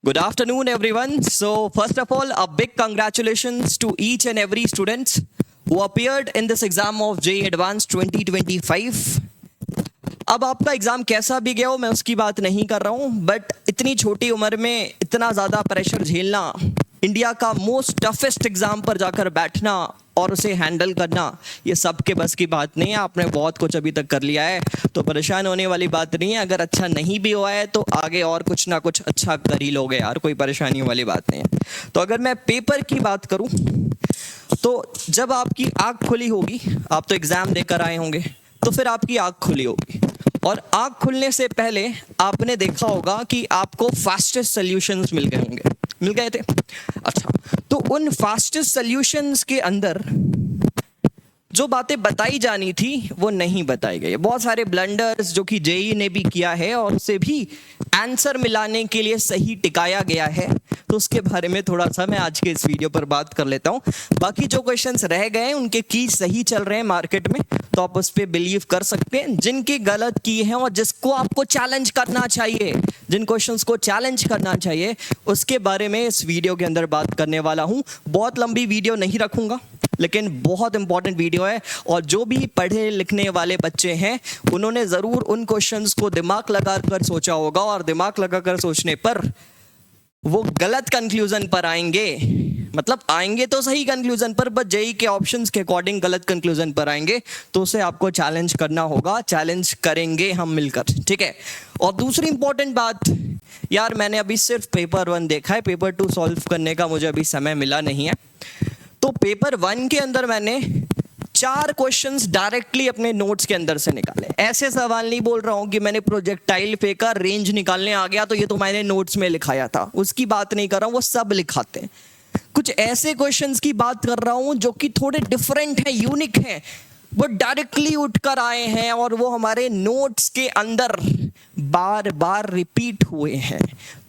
Good afternoon, everyone. So, first of all, a big congratulations to each and every student who appeared in this exam of JEE Advanced 2025. अब आपका exam कैसा भी गया हो मैं उसकी बात नहीं कर रहा हूँ, बट इतनी छोटी उम्र में इतना ज़्यादा प्रेशर झेलना, इंडिया का मोस्ट टफेस्ट एग्जाम पर जाकर बैठना और उसे हैंडल करना, ये सबके बस की बात नहीं है। आपने बहुत कुछ अभी तक कर लिया है, तो परेशान होने वाली बात नहीं है। अगर अच्छा नहीं भी हुआ है तो आगे और कुछ ना कुछ अच्छा कर ही लोगे यार, कोई परेशानी वाली बात नहीं है। तो अगर मैं पेपर की बात करूं तो जब आपकी आँख खुली होगी, आप तो एग्ज़ाम देकर आए होंगे, तो फिर आपकी आँख खुली होगी और आँख खुलने से पहले आपने देखा होगा कि आपको फास्टेस्ट सॉल्यूशंस मिल गए होंगे, मिल गए थे। अच्छा, तो उन फास्टेस्ट सॉल्यूशंस के अंदर जो बातें बताई जानी थी वो नहीं बताई गई। बहुत सारे ब्लंडर्स जो कि जेई ने भी किया है और उसे भी आंसर मिलाने के लिए सही टिकाया गया है, तो उसके बारे में थोड़ा सा मैं आज के इस वीडियो पर बात कर लेता हूं। बाकी जो क्वेश्चंस रह गए हैं उनके की सही चल रहे हैं मार्केट में, तो आप उस पर बिलीव कर सकते हैं। जिनकी गलत की है और जिसको आपको चैलेंज करना चाहिए, जिन क्वेश्चंस को चैलेंज करना चाहिए, उसके बारे में इस वीडियो के अंदर बात करने वाला हूं। बहुत लंबी वीडियो नहीं रखूंगा, लेकिन बहुत इंपॉर्टेंट वीडियो है और जो भी पढ़े लिखने वाले बच्चे हैं उन्होंने ज़रूर उन क्वेश्चंस को दिमाग लगाकर सोचा होगा और दिमाग लगाकर सोचने पर वो गलत कंक्लूजन पर आएंगे। मतलब आएंगे तो सही कंक्लूजन पर, बट जेई के ऑप्शंस के अकॉर्डिंग गलत कंक्लूजन पर आएंगे, तो उसे आपको चैलेंज करना होगा। चैलेंज करेंगे हम मिलकर, ठीक है। और दूसरी इंपॉर्टेंट बात यार, मैंने अभी सिर्फ पेपर 1 देखा है, पेपर 2 सॉल्व करने का मुझे अभी समय मिला नहीं है। तो पेपर 1 के अंदर मैंने 4 क्वेश्चंस डायरेक्टली अपने नोट्स के अंदर से निकाले। ऐसे सवाल नहीं बोल रहा हूं कि मैंने प्रोजेक्टाइल फेंका, रेंज निकालने आ गया तो ये तो मैंने नोट्स में लिखाया था, उसकी बात नहीं कर रहा हूं, वो सब लिखाते हैं। कुछ ऐसे क्वेश्चंस की बात कर रहा हूं जो कि थोड़े डिफरेंट हैं, यूनिक हैं, वो डायरेक्टली उठकर आए हैं और वो हमारे नोट्स के अंदर बार बार रिपीट हुए हैं।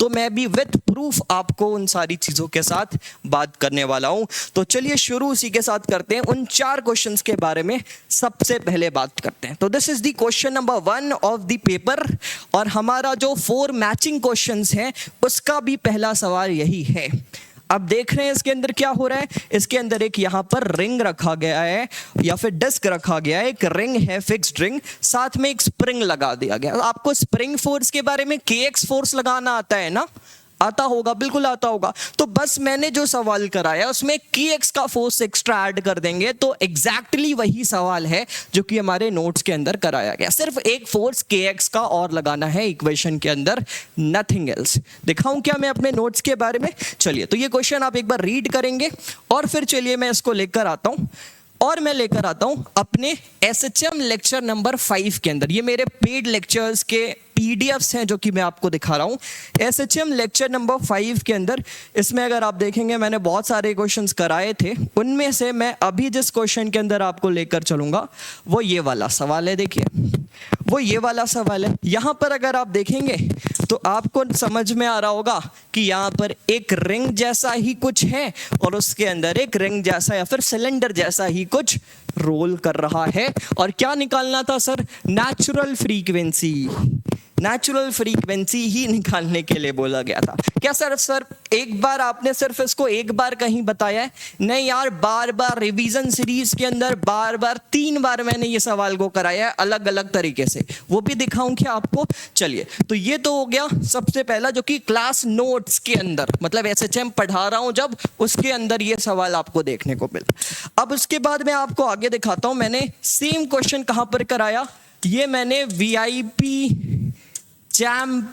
तो मैं भी विद प्रूफ आपको उन सारी चीज़ों के साथ बात करने वाला हूं। तो चलिए शुरू उसी के साथ करते हैं, उन 4 क्वेश्चंस के बारे में सबसे पहले बात करते हैं। तो this is the question number 1 of the paper, और हमारा जो 4 मैचिंग क्वेश्चंस हैं उसका भी पहला सवाल यही है। अब देख रहे हैं इसके अंदर क्या हो रहा है। इसके अंदर एक यहाँ पर रिंग रखा गया है या फिर डिस्क रखा गया है, एक रिंग है, फिक्स्ड रिंग, साथ में एक स्प्रिंग लगा दिया गया। आपको स्प्रिंग फोर्स के बारे में केएक्स फोर्स लगाना आता है ना? आता होगा, बिल्कुल आता होगा। तो बस मैंने जो सवाल कराया उसमें केएक्स का फोर्स एक्स्ट्रा ऐड कर देंगे, तो एग्जैक्टली वही सवाल है जो कि हमारे नोट्स के अंदर कराया गया। सिर्फ एक फोर्स केएक्स का और लगाना है इक्वेशन के अंदर, नथिंग एल्स। दिखाऊं क्या मैं अपने नोट्स के बारे में? चलिए, तो ये क्वेश्चन आप एक बार रीड करेंगे और फिर चलिए मैं इसको लेकर आता हूं, और मैं लेकर आता हूं अपने एसएचएम लेक्चर नंबर 5 के अंदर। ये मेरे पेड लेक्चर्स के पीडीएफ्स हैं जो कि मैं आपको दिखा रहा हूं। एसएचएम लेक्चर नंबर 5 के अंदर, इसमें अगर आप देखेंगे मैंने बहुत सारे क्वेश्चंस कराए थे, उनमें से मैं अभी जिस क्वेश्चन के अंदर आपको लेकर चलूंगा वो ये वाला सवाल है। देखिए, वो ये वाला सवाल है। यहां पर अगर आप देखेंगे तो आपको समझ में आ रहा होगा कि यहां पर एक रिंग जैसा ही कुछ है और उसके अंदर एक रिंग जैसा या फिर सिलेंडर जैसा ही कुछ रोल कर रहा है। और क्या निकालना था sir? Natural frequency. Natural frequency ही निकालने के लिए बोला गया था। क्या सर एक बार आपने सिर्फ इसको एक बार कहीं बताया है? नहीं यार, बार बार रिवीजन सीरीज के अंदर बार बार 3 बार मैंने ये सवाल को कराया है अलग अलग तरीके से, वो भी दिखाऊं क्या आपको? चलिए, तो ये तो हो गया सबसे पहला जो कि क्लास नोट्स के अंदर, मतलब एसएचएम पढ़ा रहा हूं जब, उसके अंदर ये सवाल आपको देखने को मिला। अब उसके बाद मैं आपको आगे दिखाता हूं मैंने सेम क्वेश्चन कहां पर कराया। ये मैंने वीआईपी चैम्प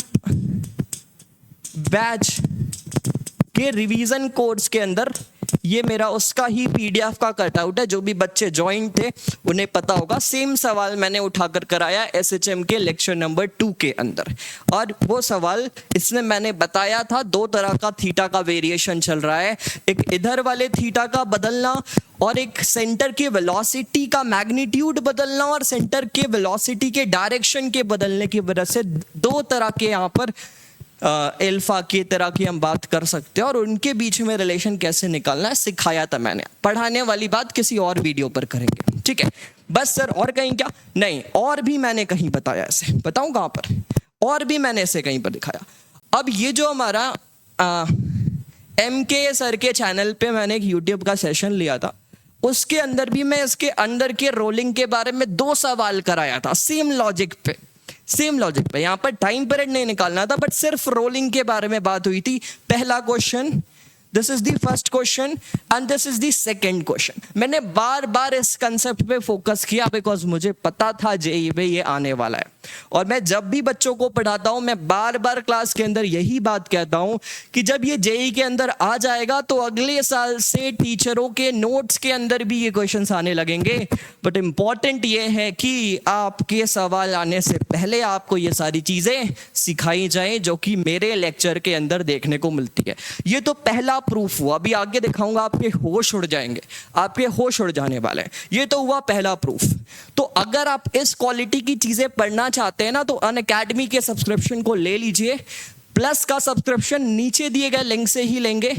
बैच के रिवीजन कोर्स के अंदर, ये मेरा उसका ही पीडीएफ का कटआउट है। जो भी बच्चे ज्वाइन थे उन्हें पता होगा, सेम सवाल मैंने उठाकर कराया एसएचएम के लेक्चर नंबर 2 के अंदर। और वो सवाल इसमें मैंने बताया था 2 तरह का थीटा का वेरिएशन चल रहा है, एक इधर वाले थीटा का बदलना और एक सेंटर के वेलोसिटी का मैग्नीट्यूड बदलना और सेंटर के वेलोसिटी के डायरेक्शन के बदलने की वजह से 2 तरह के यहाँ पर एल्फा की तरह की हम बात कर सकते हैं और उनके बीच में रिलेशन कैसे निकालना है सिखाया था मैंने। पढ़ाने वाली बात किसी और वीडियो पर करेंगे, ठीक है। बस सर और कहीं क्या? नहीं, और भी मैंने कहीं बताया ऐसे। बताऊं कहां पर? और भी मैंने ऐसे कहीं पर दिखाया। अब ये जो हमारा MK सर के चैनल पे मैंने एक यूट्यूब का सेशन लिया था, उसके अंदर भी मैं इसके अंदर के रोलिंग के बारे में 2 सवाल कराया था, सेम लॉजिक पे। यहाँ पर टाइम पीरियड नहीं निकालना था, बट सिर्फ रोलिंग के बारे में बात हुई थी। पहला question, this is the first question and this is the second question. मैंने बार बार इस कंसेप्ट पे फोकस किया बिकॉज मुझे पता था जेईई में ये आने वाला है, और मैं जब भी बच्चों को पढ़ाता हूं मैं बार बार क्लास के अंदर यही बात कहता हूं कि जब ये जेईई के अंदर आ जाएगा तो अगले साल से टीचरों के नोट्स के अंदर भी ये क्वेश्चंस आने लगेंगे। बट इंपॉर्टेंट ये है कि आपके सवाल आने से पहले आपको ये सारी चीजें सिखाई जाए जो कि मेरे लेक्चर के अंदर देखने को मिलती है। ये तो पहला प्रूफ हुआ, अभी आगे दिखाऊंगा, आपके होश उड़ जाएंगे, आपके होश उड़ जाने वाले हैं। ये तो हुआ पहला प्रूफ। तो अगर आप इस क्वालिटी की चीजें पढ़ना चाहते हैं ना तो अनअकैडमी के सब्सक्रिप्शन को ले लीजिए। प्लस का सब्सक्रिप्शन नीचे दिए गए लिंक से ही लेंगे,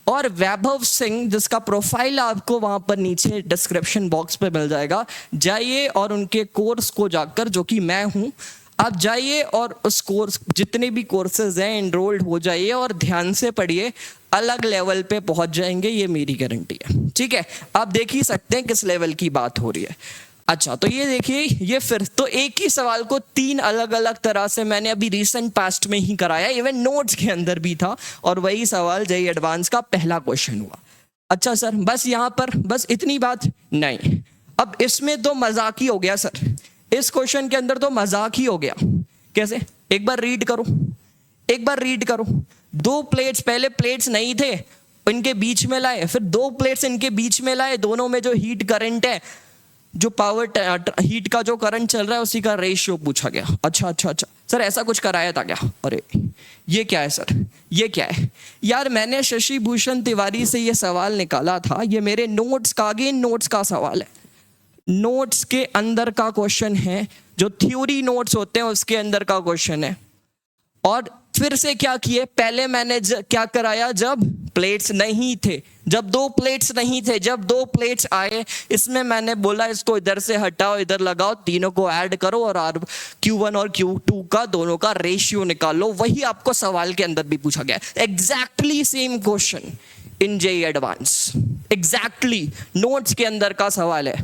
और वैभव सिंह जिसका प्रोफाइल आपको वहां पर नीचे डिस्क्रिप्शन बॉक्स पे मिल जाएगा, जाइए और उनके कोर्स को जाकर, जो कि मैं हूं, आप जाइए और उस कोर्स, जितने भी कोर्सेज हैं, एनरोल्ड हो जाइए और ध्यान से पढ़िए, अलग लेवल पे पहुंच जाएंगे, ये मेरी गारंटी है। ठीक है, आप देख ही सकते हैं किस लेवल की बात हो रही है। अच्छा, तो ये देखिए, ये फिर तो एक ही सवाल को 3 अलग अलग तरह से मैंने अभी रिसेंट पास्ट में ही कराया, इवन नोट्स के अंदर भी था, और वही सवाल जेईई एडवांस का पहला क्वेश्चन हुआ। अच्छा सर, बस यहाँ पर बस इतनी बात नहीं, अब इसमें तो मजाक ही हो गया सर, इस क्वेश्चन के अंदर तो मजाक ही हो गया। कैसे? एक बार रीड करो। 2 प्लेट्स, पहले प्लेट्स नहीं थे, इनके बीच में लाए, फिर 2 प्लेट्स इनके बीच में लाए, दोनों में जो हीट करंट है, जो पावर हीट का जो करंट चल रहा है, उसी का रेशियो पूछा गया। अच्छा सर, ऐसा कुछ कराया था क्या? अरे ये क्या है सर, ये क्या है यार? मैंने शशि भूषण तिवारी से ये सवाल निकाला था, ये मेरे नोट्स का, अगेन नोट्स का सवाल है, नोट्स के अंदर का क्वेश्चन है, जो थ्योरी नोट्स होते हैं उसके अंदर का क्वेश्चन है। और फिर से क्या किए, पहले मैंने क्या कराया, जब प्लेट्स नहीं थे, जब 2 प्लेट्स नहीं थे, जब 2 प्लेट्स आए, इसमें मैंने बोला इसको इधर से हटाओ, इधर लगाओ, तीनों को ऐड करो और Q1 और Q2 का दोनों का रेशियो निकालो। वही आपको सवाल के अंदर भी पूछा गया, exactly same question in JEE advance, exactly notes के अंदर का सवाल है।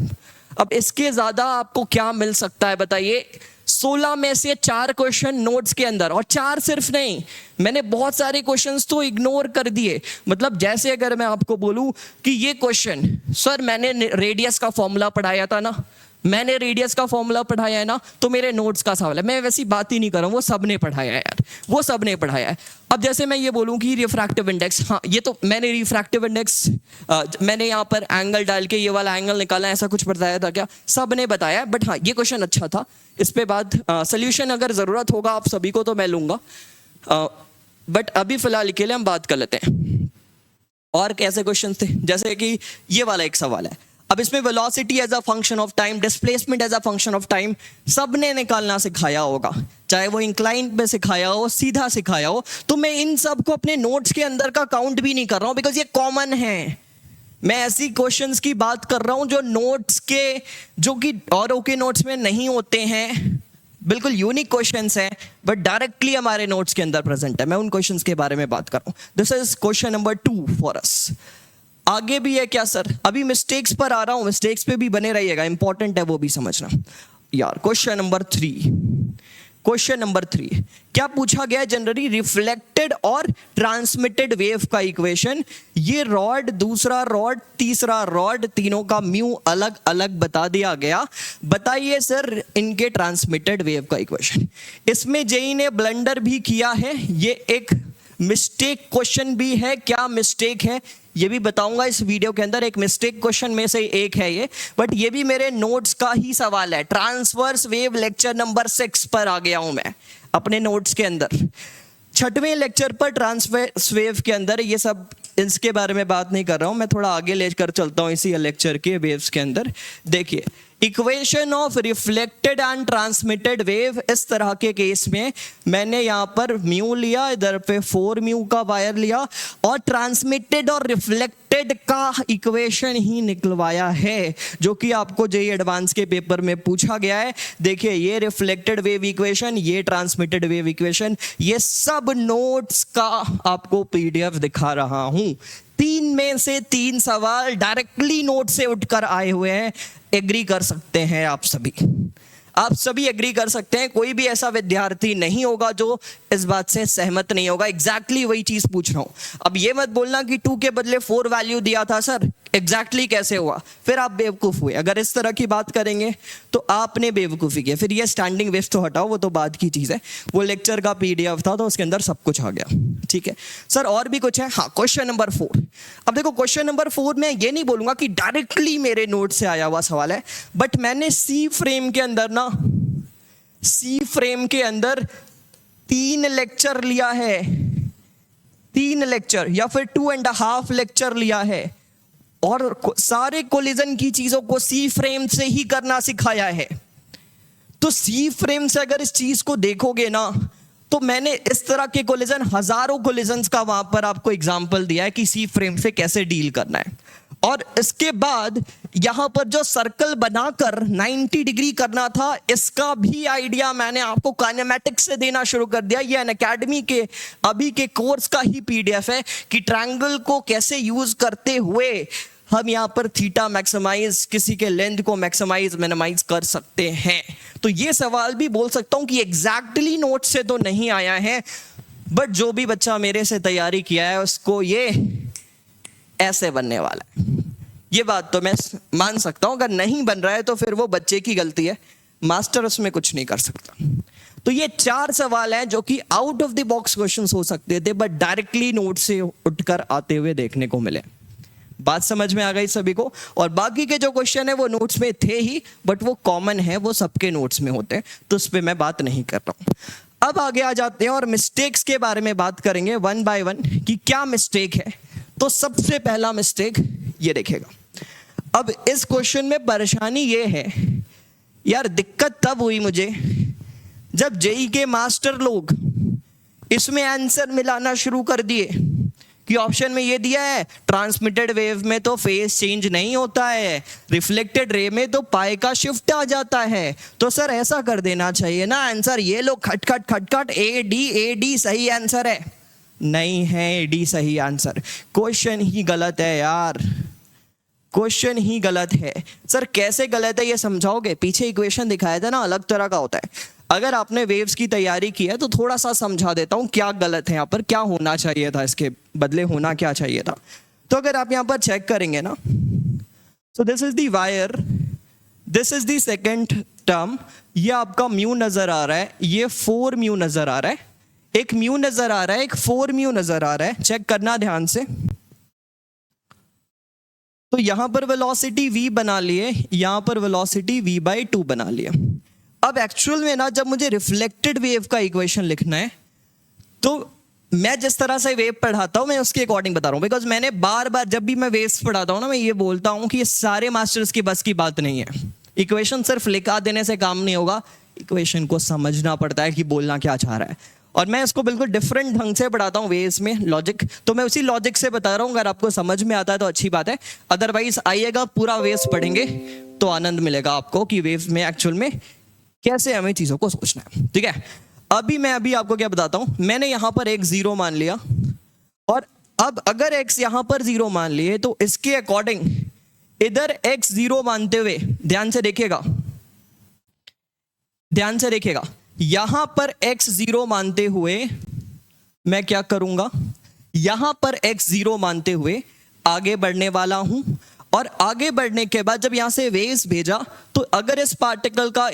अब इसके ज्यादा आपको क्या मिल सकता है बताइए? 16 में से 4 क्वेश्चन नोट्स के अंदर, और 4 सिर्फ नहीं, मैंने बहुत सारे क्वेश्चंस तो इग्नोर कर दिए। मतलब जैसे अगर मैं आपको बोलूं कि ये क्वेश्चन, सर मैंने रेडियस का फॉर्मूला पढ़ाया था ना, मैंने रेडियस का फॉर्मूला पढ़ाया है ना, तो मेरे नोट्स का सवाल है। मैं वैसी बात ही नहीं कर रहा हूँ, वो सब ने पढ़ाया है यार, वो सब ने पढ़ाया है। अब जैसे मैं ये बोलूँ कि रिफ्रैक्टिव इंडेक्स, हाँ ये तो मैंने रिफ्रैक्टिव इंडेक्स, मैंने यहाँ पर एंगल डाल के ये वाला एंगल निकाला, ऐसा कुछ बताया था क्या? सब ने बताया, बट हाँ ये क्वेश्चन अच्छा था। इस पे बाद सोल्यूशन अगर ज़रूरत होगा आप सभी को तो मैं लूँगा, बट अभी फिलहाल के लिए हम बात कर लेते हैं। और कैसे क्वेश्चन थे, जैसे कि ये वाला एक सवाल है, अब इसमें velocity as a function of time, displacement as a function of time, सबने निकालना सिखाया होगा, चाहे वो इंक्लाइन पे सिखाया हो, सीधा सिखाया हो। तो मैं इन सब को अपने नोट्स के अंदर का काउंट भी नहीं कर रहा हूं, बिकॉज ये कॉमन है। मैं ऐसी क्वेश्चंस की बात कर रहा हूं जो नोट्स के, जो कि औरों के नोट्स में नहीं होते हैं, बिल्कुल यूनिक क्वेश्चंस हैं, बट डायरेक्टली हमारे नोट्स के अंदर प्रेजेंट है। मैं उन क्वेश्चंस के बारे में बात कर रहा हूं। This is question number 2 for us. आगे भी है क्या सर? अभी मिस्टेक्स पर आ रहा हूं, मिस्टेक्स पे भी बने रहिएगा, इंपॉर्टेंट है वो भी समझना यार। क्वेश्चन नंबर 3 क्या पूछा गया? जनरली रिफ्लेक्टेड और ट्रांसमिटेड वेव का इक्वेशन। ये रॉड, दूसरा रॉड, तीसरा रॉड, तीनों का म्यू अलग अलग बता दिया गया। बताइए सर इनके ट्रांसमिटेड वेव का इक्वेशन। इसमें जेईई ने ब्लंडर भी किया है, ये एक मिस्टेक क्वेश्चन भी है। क्या मिस्टेक है ये भी बताऊंगा इस वीडियो के अंदर। एक मिस्टेक क्वेश्चन में से एक है ये, बट ये भी मेरे नोट्स का ही सवाल है। ट्रांसवर्स वेव लेक्चर नंबर 6 पर आ गया हूं मैं अपने नोट्स के अंदर। 6वें लेक्चर पर ट्रांसवर्स वेव के अंदर ये सब, इसके बारे में बात नहीं कर रहा हूं मैं, थोड़ा आगे लेकर चलता हूं इसी लेक्चर के वेव्स के अंदर। देखिए equation of reflected and transmitted wave, इस तरह के केस में मैंने यहाँ पर म्यू लिया, इधर पे 4 म्यू का वायर लिया, और ट्रांसमिटेड और रिफ्लेक्टेड रिफ्लेक्टेड का इक्वेशन ही निकलवाया है, जो कि आपको जेईई एडवांस के पेपर में पूछा गया है। देखिए ये रिफ्लेक्टेड वेव इक्वेशन, ये ट्रांसमिटेड वेव इक्वेशन, ये सब नोट्स का आपको पीडीएफ दिखा रहा हूं। 3 में से 3 सवाल डायरेक्टली नोट से उठकर आए हुए हैं। एग्री कर सकते हैं आप सभी एग्री कर सकते हैं। कोई भी ऐसा विद्यार्थी नहीं होगा जो इस बात से सहमत नहीं होगा। एग्जैक्टली वही चीज पूछ रहा हूं। अब ये मत बोलना कि 2 के बदले 4 वैल्यू दिया था सर, एग्जैक्टली कैसे हुआ, फिर आप बेवकूफ हुए। अगर इस तरह की बात करेंगे तो आपने बेवकूफी की। फिर ये स्टैंडिंग वेव तो हटाओ, वो तो बाद की चीज है। वो लेक्चर का पीडीएफ था तो उसके अंदर सब कुछ आ गया, ठीक है सर। और भी कुछ है? हाँ, क्वेश्चन नंबर 4। अब देखो क्वेश्चन नंबर 4 में ये नहीं बोलूंगा कि डायरेक्टली मेरे नोट से आया हुआ सवाल है, बट मैंने सी फ्रेम के अंदर 3 लेक्चर लिया है, 3 लेक्चर या फिर 2.5 लेक्चर लिया है, और सारे कोलिजन की चीजों को सी फ्रेम से ही करना सिखाया है। तो सी फ्रेम से अगर इस चीज को देखोगे ना, तो मैंने इस तरह के कोलिजन, हजारों कोलिजन्स का वहां पर आपको एग्जांपल दिया है कि सी फ्रेम से कैसे डील करना है। और इसके बाद यहां पर जो सर्कल बनाकर 90 डिग्री करना था, इसका भी आइडिया मैंने आपको काइनेमैटिक्स से देना शुरू कर दिया। ये अनअकैडमी के अभी के कोर्स का ही पीडीएफ है कि ट्रायंगल को कैसे यूज करते हुए हम यहाँ पर थीटा मैक्सिमाइज, किसी के लेंथ को मैक्सिमाइज मिनिमाइज कर सकते हैं। तो ये सवाल भी बोल सकता हूं कि एग्जैक्टली नोट से तो नहीं आया है, बट जो भी बच्चा मेरे से तैयारी किया है उसको ये ऐसे बनने वाला है। ये बात तो मैं मान सकता हूं। अगर नहीं बन रहा है तो फिर वो बच्चे की गलती है, मास्टर उसमें कुछ नहीं कर सकता। तो ये 4 सवाल हैं जो कि out of the box questions हो सकते थे, बट डायरेक्टली नोट से उठकर आते हुए देखने को मिले। बात समझ में आ गई सभी को? और बाकी के जो क्वेश्चन है वो नोट्स में थे ही, बट वो कॉमन है, वो सबके नोट्स में होते हैं, तो उस पर मैं बात नहीं कर रहा हूं। अब आगे आ जाते हैं और मिस्टेक्स के बारे में बात करेंगे 1 बाय 1 कि क्या मिस्टेक है। तो सबसे पहला मिस्टेक ये देखेगा। अब इस क्वेश्चन में परेशानी ये है यार, दिक्कत तब हुई मुझे जब जेईई के मास्टर लोग इसमें आंसर मिलाना शुरू कर दिए कि ऑप्शन में ये दिया है ट्रांसमिटेड वेव में तो फेज चेंज नहीं होता है, रिफ्लेक्टेड रे में तो पाई का शिफ्ट आ जाता है। तो सर ऐसा कर देना चाहिए ना आंसर, ये लोग खटखट ए डी सही आंसर है। नहीं है ए डी सही आंसर, क्वेश्चन ही गलत है यार, क्वेश्चन ही गलत है। सर कैसे गलत है ये समझाओगे? पीछे इक्वेशन दिखाया था ना, अलग तरह का होता है। अगर आपने वेव्स की तैयारी की है तो थोड़ा सा समझा देता हूं क्या गलत है यहाँ पर, क्या होना चाहिए था, इसके बदले होना क्या चाहिए था। तो अगर आप यहाँ पर चेक करेंगे ना, so this is the wire, this is the second term, ये आपका म्यू नजर आ रहा है, ये 4 म्यू नजर आ रहा है, एक म्यू नजर आ रहा है, एक 4 म्यू नजर आ रहा है। चेक करना ध्यान से। तो यहां पर वेलोसिटी v बना लिए, यहां पर वेलोसिटी v/2 बना लिए। अब एक्चुअल में ना जब मुझे रिफ्लेक्टेड वेव का इक्वेशन लिखना है तो मैं जिस तरह से वेव पढ़ाता हूं मैं उसके अकॉर्डिंग बता रहा हूं, बिकॉज मैंने बार बार जब भी मैं वेव्स पढ़ाता हूं ना, मैं ये बोलता हूं कि ये सारे मास्टर्स की बस की बात नहीं है। इक्वेशन सिर्फ लिखा देने से काम नहीं होगा, इक्वेशन को समझना पड़ता है कि बोलना क्या चाह रहा है। और मैं इसको बिल्कुल डिफरेंट ढंग से पढ़ाता हूँ वेव्स में, लॉजिक, तो मैं उसी लॉजिक से बता रहा हूँ। अगर आपको समझ में आता है तो अच्छी बात है, अदरवाइज आइएगा पूरा वेव्स पढ़ेंगे तो आनंद मिलेगा आपको कि वेव्स में एक्चुअल में कैसे हमें चीजों को सोचना है। ठीक है, मैं आपको क्या बताता हूं। मैंने यहां पर एक 0 मान लिया, और अब अगर x यहां पर 0 मान लिए तो इसके अकॉर्डिंग इधर x 0 मानते हुए, ध्यान से देखिएगा, यहां पर x 0 मानते हुए मैं क्या करूंगा, यहां पर x 0 मानते हुए आगे बढ़ने वाला हूं। और आगे बढ़ने के बाद जब यहां से वेव्स भेजा तो अगर इस पार्टिकल का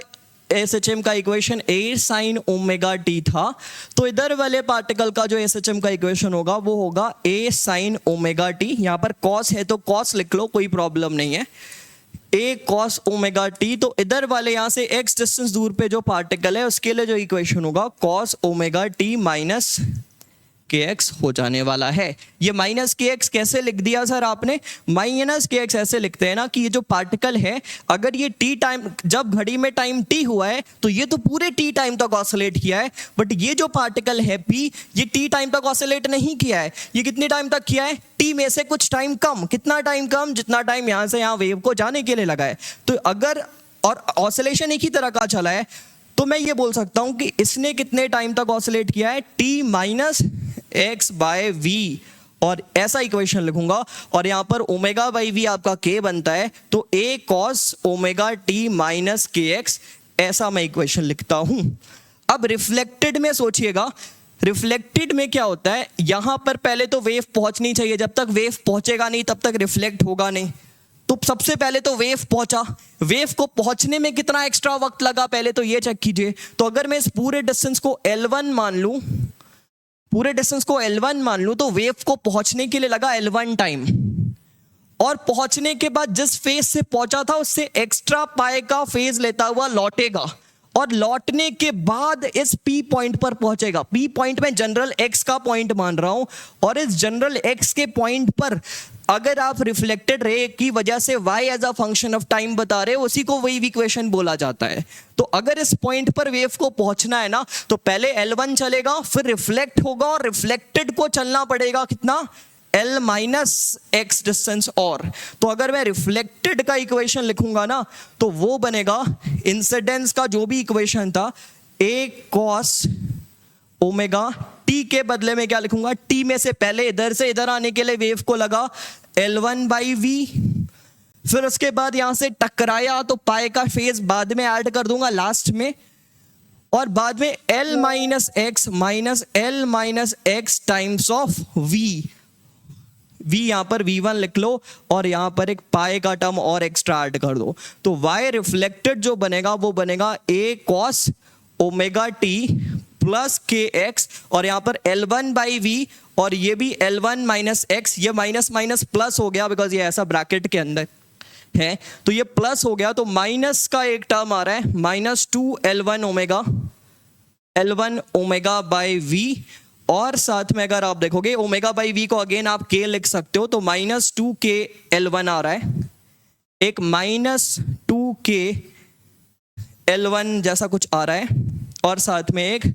SHM का equation a sin omega t था, तो इधर वाले पार्टिकल का जो SHM का इक्वेशन होगा वो होगा a sin ओमेगा t। यहां पर cos है तो cos लिख लो, कोई प्रॉब्लम नहीं है, a cos ओमेगा t। तो इधर वाले यहां से x डिस्टेंस दूर पे जो पार्टिकल है उसके लिए जो इक्वेशन होगा cos ओमेगा t माइनस के एक्स हो जाने वाला है। ये माइनस के एक्स कैसे लिख दिया सर आपने? माइनस के एक्स ऐसे लिखते हैं ना कि ये जो पार्टिकल है, अगर ये टी टाइम, जब घड़ी में टाइम टी हुआ है तो ये तो पूरे टी टाइम तक ऑसिलेट किया है, बट ये जो पार्टिकल है पी, ये टी टाइम तक ऑसिलेट नहीं किया है। ये कितने टाइम तक किया है? टी में से कुछ टाइम कम। कितना टाइम कम? जितना टाइम यहां से यहां वेव को जाने के लिए लगा है। तो अगर, और ऑसिलेशन एक ही तरह का चला है, तो मैं ये बोल सकता हूं कि इसने कितने टाइम तक ऑसिलेट किया है? T minus x by v, और ऐसा इक्वेशन लिखूंगा, और यहां पर ओमेगा बाई वी आपका के बनता है, तो ए कॉस ओमेगा टी माइनस के एक्स, ऐसा मैं इक्वेशन लिखता हूं। अब रिफ्लेक्टेड में सोचिएगा, रिफ्लेक्टेड में क्या होता है? यहां पर पहले तो वेव पहुंचनी चाहिए, जब तक वेव पहुंचेगा नहीं तब तक रिफ्लेक्ट होगा नहीं। तो सबसे पहले तो वेव पहुंचा, वेव को पहुंचने में कितना एक्स्ट्रा वक्त लगा पहले तो ये चेक कीजिए। तो अगर मैं इस पूरे डिस्टेंस को L1 मान लूं, पूरे डिस्टेंस को L1 मान लूं, तो वेव को पहुंचने के लिए लगा L1 टाइम, और पहुंचने के बाद जिस फेज से पहुंचा था उससे एक्स्ट्रा पाई का फेज लेता हुआ लौटेगा, और लौटने के बाद इस पी पॉइंट पर पहुंचेगा। पी पॉइंट में जनरल एक्स का पॉइंट मान रहा हूं, और इस जनरल एक्स के पॉइंट पर अगर आप रिफ्लेक्टेड रे की वजह से y as a function of time बता रहे हो, उसी को वेव इक्वेशन बोला जाता है। तो अगर इस पॉइंट पर वेव को पहुंचना है ना, तो पहले L1 चलेगा, फिर रिफ्लेक्ट होगा, और रिफ्लेक्टेड को चलना पड़ेगा कितना? L minus x distance. और तो अगर मैं रिफ्लेक्टेड का इक्वेशन लिखूंगा ना, तो वो बनेगा इंसिडेंस का जो भी इक्वेशन था, a cos ओमेगा, टी के बदले में क्या लिखूंगा? टी में से पहले इधर से इधर आने के लिए वेव को लगा L1 बाई वी, फिर उसके बाद यहां से टकराया तो पाई का फेज बाद में ऐड कर दूंगा लास्ट में, और बाद में L minus x minus L minus x times of V। V यहां पर V1 लिख लो, और यहां पर एक पाई का टर्म और एक्स्ट्रा ऐड कर दो, तो Y रिफ्लेक्टेड जो बनेगा वो बनेगा a cos omega T plus के एक्स, और यहां पर L1 बाई वी, और ये भी L1 माइनस एक्स, ये माइनस माइनस प्लस हो गया बिकॉज ये ऐसा ब्रैकेट के अंदर है, तो ये प्लस हो गया, तो माइनस का एक टर्म आ रहा है, -2 L1 ओमेगा बाई वी, और साथ में अगर आप देखोगे ओमेगा बाई वी को अगेन आप के लिख सकते हो, तो -2k L1 आ रहा है, एक -2k L1 जैसा कुछ आ रहा है, और साथ में एक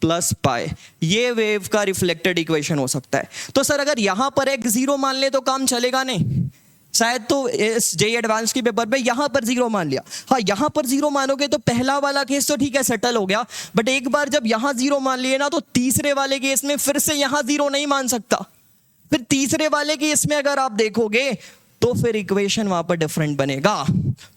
प्लस पाई। ये वेव का रिफ्लेक्टेड इक्वेशन हो सकता है। तो सर अगर यहां पर एक जीरो मान ले तो काम चलेगा नहीं, शायद तो इस जेईई एडवांस के पेपर पे यहां पर जीरो मान लिया। हाँ, यहां पर जीरो मानोगे तो पहला वाला केस तो ठीक है, सेटल हो गया, बट एक बार जब यहां जीरो मान लिए ना, तो तीसरे वाले केस में फिर से यहां जीरो नहीं मान सकता। फिर तीसरे वाले केस में अगर आप देखोगे तो फिर इक्वेशन वहां पर डिफरेंट बनेगा।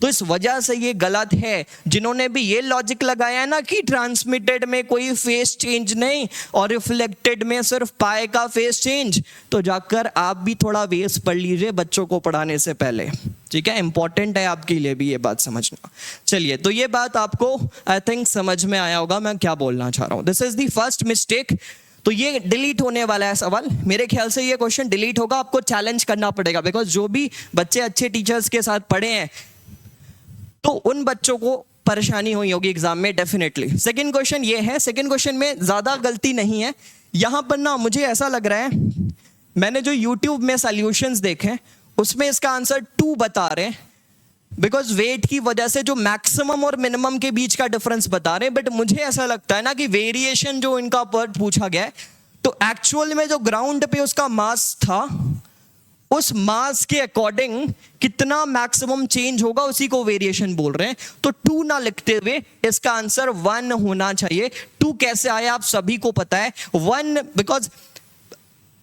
तो इस वजह से ये गलत है। जिन्होंने भी ये लॉजिक लगाया है ना कि ट्रांसमिटेड में कोई फेस चेंज नहीं और रिफ्लेक्टेड में सिर्फ पाई का फेस चेंज, तो जाकर आप भी थोड़ा वेव्स पढ़ लीजिए बच्चों को पढ़ाने से पहले, ठीक है? इंपॉर्टेंट है आपके लिए भी ये बात समझना। चलिए, तो ये बात आपको आई थिंक समझ में आया होगा मैं क्या बोलना चाह रहा हूं। This is the first mistake. तो ये डिलीट होने वाला है सवाल, मेरे ख्याल से ये क्वेश्चन डिलीट होगा, आपको चैलेंज करना पड़ेगा, बिकॉज जो भी बच्चे अच्छे टीचर्स के साथ पढ़े हैं तो उन बच्चों को परेशानी हुई होगी एग्जाम में डेफिनेटली। सेकंड क्वेश्चन ये है, सेकंड क्वेश्चन में ज्यादा गलती नहीं है। यहां पर ना मुझे ऐसा लग रहा है, मैंने जो यूट्यूब में सॉल्यूशंस देखे उसमें इसका आंसर 2 बता रहे हैं, बिकॉज वेट की वजह से जो मैक्सिमम और मिनिमम के बीच का डिफरेंस बता रहे हैं। बट मुझे ऐसा लगता है ना कि वेरिएशन जो इनका पर पूछा गया है, तो एक्चुअल में जो ग्राउंड पे उसका मास था, उस मास के अकॉर्डिंग कितना मैक्सिमम चेंज होगा उसी को वेरिएशन बोल रहे हैं। तो 2 ना लिखते हुए इसका आंसर 1 होना चाहिए। 2 कैसे आया आप सभी को पता है, 1 बिकॉज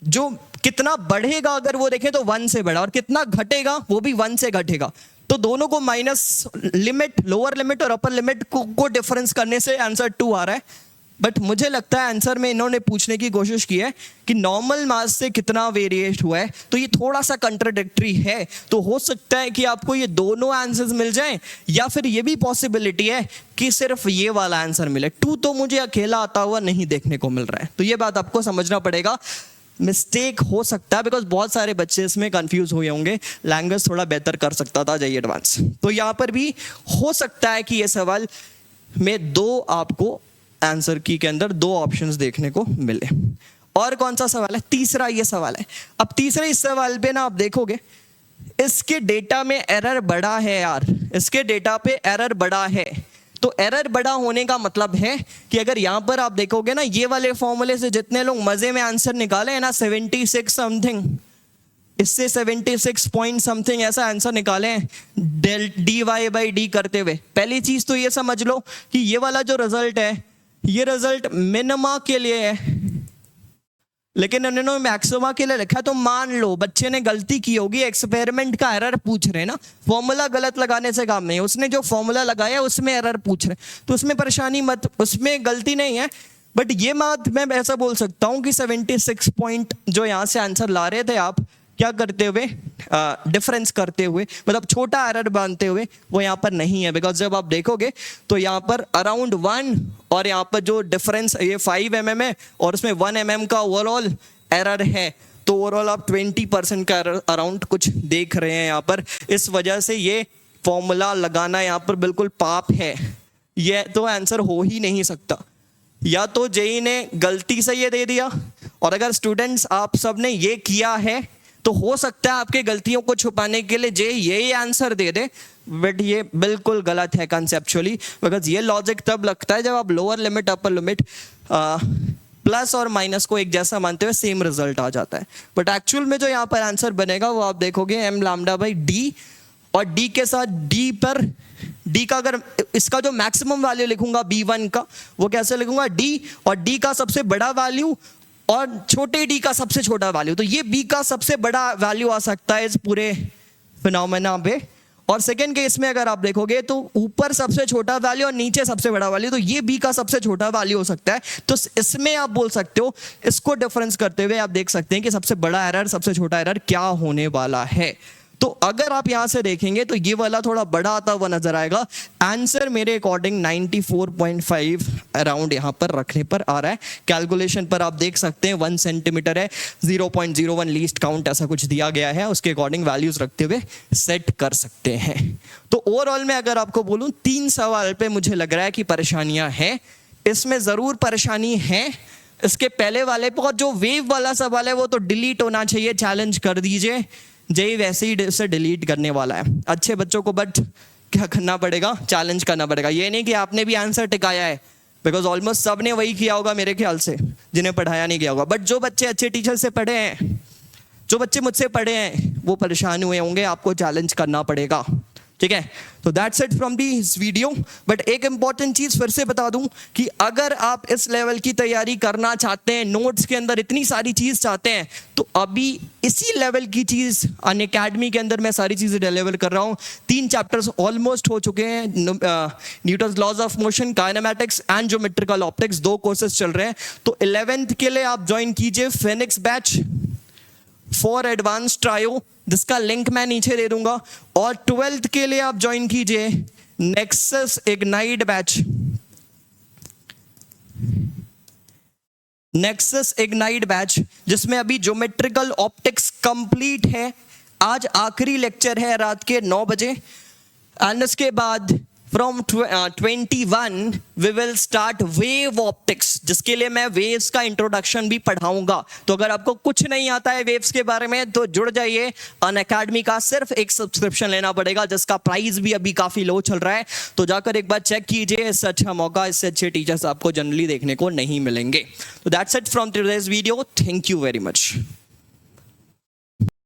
जो कितना बढ़ेगा अगर वो देखें तो 1 से बढ़ा, और कितना घटेगा वो भी 1 से घटेगा। तो दोनों को माइनस लिमिट, लोअर लिमिट और अपर लिमिट को डिफरेंस करने से आंसर 2 आ रहा है। बट मुझे लगता है आंसर में इन्होंने पूछने की कोशिश की है कि नॉर्मल मास से कितना वेरिएट हुआ है, तो ये थोड़ा सा कंट्राडिक्टरी है। तो हो सकता है कि आपको ये दोनों आंसर्स मिल जाएं, या फिर ये भी पॉसिबिलिटी है कि सिर्फ ये वाला आंसर मिले। 2 तो मुझे अकेला आता हुआ नहीं देखने को मिल रहा है, तो ये बात आपको समझना पड़ेगा। मिस्टेक हो सकता है बिकॉज बहुत सारे बच्चे इसमें कंफ्यूज हुए होंगे, लैंग्वेज थोड़ा बेहतर कर सकता था जेईई एडवांस। तो यहाँ पर भी हो सकता है कि ये सवाल में 2 आपको आंसर की के अंदर 2 ऑप्शंस देखने को मिले। और कौन सा सवाल है? तीसरा ये सवाल है। अब तीसरे इस सवाल पे ना आप देखोगे इसके डेटा में एरर बड़ा है यार, इसके डेटा पे एरर बड़ा है। तो एरर बड़ा होने का मतलब है कि अगर यहाँ पर आप देखोगे ना, ये वाले फॉर्मूले से जितने लोग मजे में आंसर निकाले हैं ना 76 समथिंग, इससे 76 पॉइंट समथिंग ऐसा आंसर निकाले हैं dy बाई डी करते हुए। पहली चीज तो ये समझ लो कि ये वाला जो रिजल्ट है ये रिजल्ट मिनिमा के लिए है, लेकिन उन्होंने मैक्सिमा के लिए लिखा। तो मान लो बच्चे ने गलती की होगी, एक्सपेरिमेंट का एरर पूछ रहे हैं ना, फॉर्मूला गलत लगाने से काम नहीं है, उसने जो फॉर्मूला लगाया उसमें एरर पूछ रहे, तो उसमें परेशानी मत, उसमें गलती नहीं है। बट ये बात मैं ऐसा बोल सकता हूँ कि 76 पॉइंट जो यहाँ से आंसर ला रहे थे आप, क्या करते हुए, डिफरेंस करते हुए, मतलब छोटा एरर बांधते हुए, वो यहाँ पर नहीं है। बिकॉज जब आप देखोगे तो यहाँ पर अराउंड 1 और यहाँ पर जो डिफरेंस ये 5 mm है और उसमें 1 mm का ओवरऑल एरर है, तो ओवरऑल आप 20% का एरर अराउंड कुछ देख रहे हैं यहाँ पर। इस वजह से ये फॉर्मूला लगाना यहाँ पर बिल्कुल पाप है, ये तो आंसर हो ही नहीं सकता। या तो जेई ने गलती से ये दे दिया, और अगर स्टूडेंट्स आप सब ने ये किया है तो हो सकता है आपके गलतियों को छुपाने के लिए जे यही आंसर दे दे, बट ये बिल्कुल गलत है कंसेप्चुअली। बिकॉज ये लॉजिक तब लगता है जब आप lower limit upper limit plus और माइनस को एक जैसा मानते हुए सेम रिजल्ट आ जाता है। बट एक्चुअल में जो यहाँ पर आंसर बनेगा वो आप देखोगे एम लैम्डा बाई डी, और डी के साथ डी पर डी का अगर इसका जो मैक्सिमम वैल्यू लिखूंगा b1 का, वो कैसे लिखूंगा डी, और डी का सबसे बड़ा वैल्यू और छोटे डी का सबसे छोटा वैल्यू, तो ये बी का सबसे बड़ा वैल्यू आ सकता है इस पूरे फिनोमेना पे। और सेकेंड केस में अगर आप देखोगे तो ऊपर सबसे छोटा वैल्यू और नीचे सबसे बड़ा वैल्यू, तो ये बी का सबसे छोटा वैल्यू हो सकता है। तो इसमें आप बोल सकते हो, इसको डिफरेंस करते हुए आप देख सकते हैं कि सबसे बड़ा एरर सबसे छोटा एरर क्या होने वाला है। तो अगर आप यहां से देखेंगे तो ये वाला थोड़ा बड़ा आता हुआ नजर आएगा। आंसर मेरे अकॉर्डिंग 94.5 अराउंड यहां पर रखने पर आ रहा है। कैलकुलेशन पर आप देख सकते हैं 1 सेंटीमीटर है, 0.01 लीस्ट काउंट ऐसा कुछ दिया गया है, उसके अकॉर्डिंग वैल्यूज रखते हुए सेट कर सकते हैं। तो ओवरऑल में अगर आपको बोलूं 3 सवाल पे मुझे लग रहा है कि परेशानियां हैं, इसमें जरूर परेशानी है। इसके पहले वाले पर जो वेव वाला सवाल है वो तो डिलीट होना चाहिए, चैलेंज कर दीजिए, जेई वैसे ही से डिलीट करने वाला है अच्छे बच्चों को। बट क्या करना पड़ेगा, चैलेंज करना पड़ेगा। ये नहीं कि आपने भी आंसर टिकाया है, बिकॉज ऑलमोस्ट सब ने वही किया होगा मेरे ख्याल से, जिन्हें पढ़ाया नहीं गया होगा। बट जो बच्चे अच्छे टीचर से पढ़े हैं, जो बच्चे मुझसे पढ़े हैं, वो परेशान हुए होंगे, आपको चैलेंज करना पड़ेगा, ठीक है। तो that's it from this video. But एक इंपॉर्टेंट चीज फिर से बता दूं कि अगर आप इस लेवल की तैयारी करना चाहते हैं, नोट्स के अंदर इतनी सारी चीज चाहते हैं, तो अभी इसी लेवल की चीज अनअकैडमी के अंदर मैं सारी चीजें डिलीवर कर रहा हूं। 3 चैप्टर्स ऑलमोस्ट हो चुके हैं, Newton's laws of motion, kinematics and geometrical optics, 2 courses चल रहे हैं। तो 11th के लिए आप ज्वाइन कीजिए Phoenix batch for advance trio, जिसका लिंक मैं नीचे दे दूंगा। और 12th के लिए आप ज्वाइन कीजिए nexus ignite batch, nexus ignite batch, जिसमें अभी ज्योमेट्रिकल ऑप्टिक्स कंप्लीट है। आज आखिरी लेक्चर है रात के 9 बजे, एंड उसके बाद from 21 we will start wave optics, जिसके लिए मैं वेव्स का इंट्रोडक्शन भी पढ़ाऊंगा। तो अगर आपको कुछ नहीं आता है वेव्स के बारे में तो जुड़ जाइए अनअकैडमी का, सिर्फ एक सब्सक्रिप्शन लेना पड़ेगा, जिसका प्राइस भी अभी काफी लो चल रहा है। तो जाकर एक बार चेक कीजिए, इससे अच्छा मौका, इससे अच्छे टीचर्स आपको जनरली देखने को नहीं मिलेंगे। तो that's it from today's video, thank you very much.